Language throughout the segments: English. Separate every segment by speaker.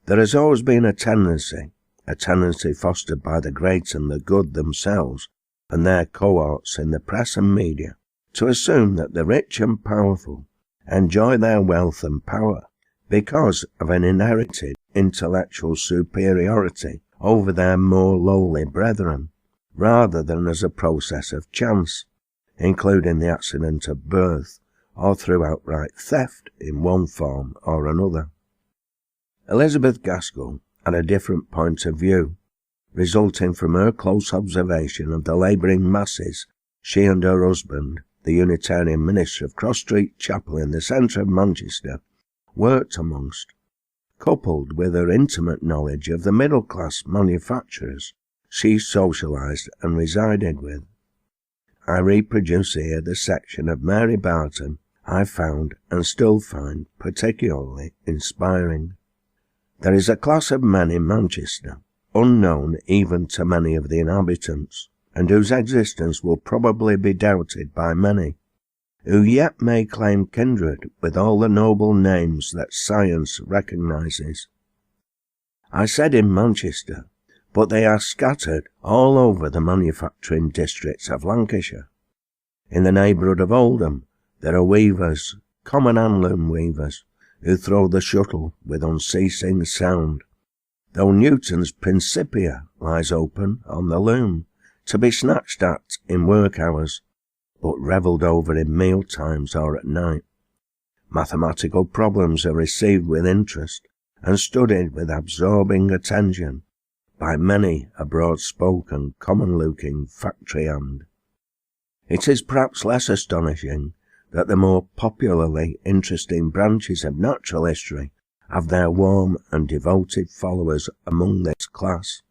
Speaker 1: There has always been a tendency fostered by the great and the good themselves and their cohorts in the press and media, to assume that the rich and powerful enjoy their wealth and power because of an inherited intellectual superiority over their more lowly brethren, rather than as a process of chance, including the accident of birth, or through outright theft in one form or another. Elizabeth Gaskell had a different point of view, resulting from her close observation of the labouring masses she and her husband, the Unitarian minister of Cross Street Chapel in the centre of Manchester, worked amongst, coupled with her intimate knowledge of the middle-class manufacturers she socialised and resided with. I reproduce here the section of Mary Barton I found and still find particularly inspiring. There is a class of men in Manchester, unknown even to many of the inhabitants, and whose existence will probably be doubted by many, who yet may claim kindred with all the noble names that science recognises. I said in Manchester, but they are scattered all over the manufacturing districts of Lancashire. In the neighbourhood of Oldham, there are weavers, common handloom weavers, who throw the shuttle with unceasing sound, though Newton's Principia lies open on the loom, to be snatched at in work hours, but revelled over in meal times or at night. Mathematical problems are received with interest and studied with absorbing attention by many a broad-spoken, common-looking factory hand. It is perhaps less astonishing that the more popularly interesting branches of natural history have their warm and devoted followers among this class.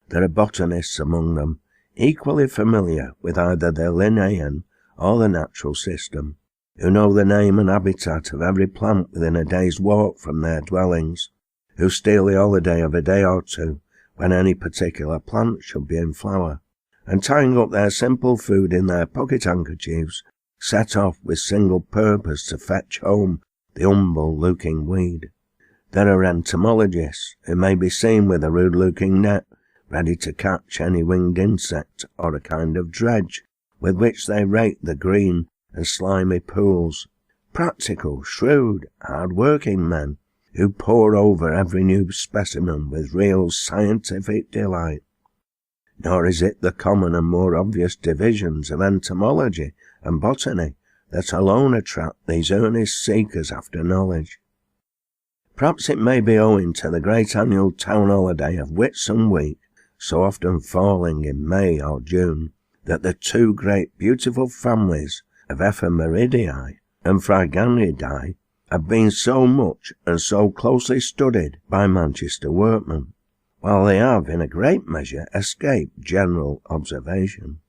Speaker 1: There are botanists among them, equally familiar with either the Linnaean or the natural system, who know the name and habitat of every plant within a day's walk from their dwellings, who steal the holiday of a day or two when any particular plant should be in flower, and tying up their simple food in their pocket handkerchiefs, set off with single purpose to fetch home the humble-looking weed. There are entomologists who may be seen with a rude-looking net, ready to catch any winged insect or a kind of dredge, with which they rake the green and slimy pools. Practical, shrewd, hard-working men, who pore over every new specimen with real scientific delight. Nor is it the common and more obvious divisions of entomology and botany that alone attract these earnest seekers after knowledge. Perhaps it may be owing to the great annual town holiday of Whitsun Week, so often falling in May or June, that the two great beautiful families of Ephemeridae and Phryganidae have been so much and so closely studied by Manchester workmen, while they have in a great measure escaped general observation.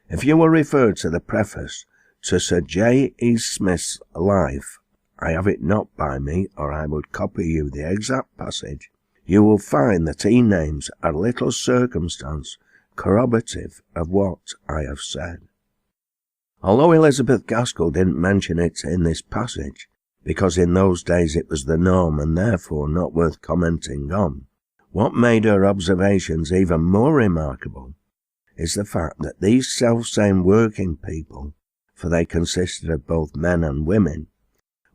Speaker 1: If you will refer to the preface to Sir J. E. Smith's Life, I have it not by me, or I would copy you the exact passage, you will find that he names a little circumstance corroborative of what I have said. Although Elizabeth Gaskell didn't mention it in this passage, because in those days it was the norm and therefore not worth commenting on, what made her observations even more remarkable is the fact that these self-same working people, for they consisted of both men and women,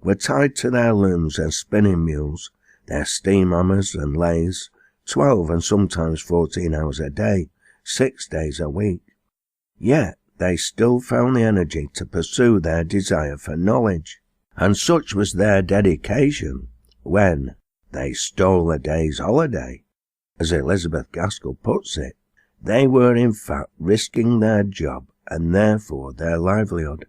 Speaker 1: were tied to their looms and spinning mules, their steam hammers and lathes, 12 and sometimes 14 hours a day, 6 days a week. Yet they still found the energy to pursue their desire for knowledge, and such was their dedication when they stole a day's holiday. As Elizabeth Gaskell puts it, they were in fact risking their job and therefore their livelihood.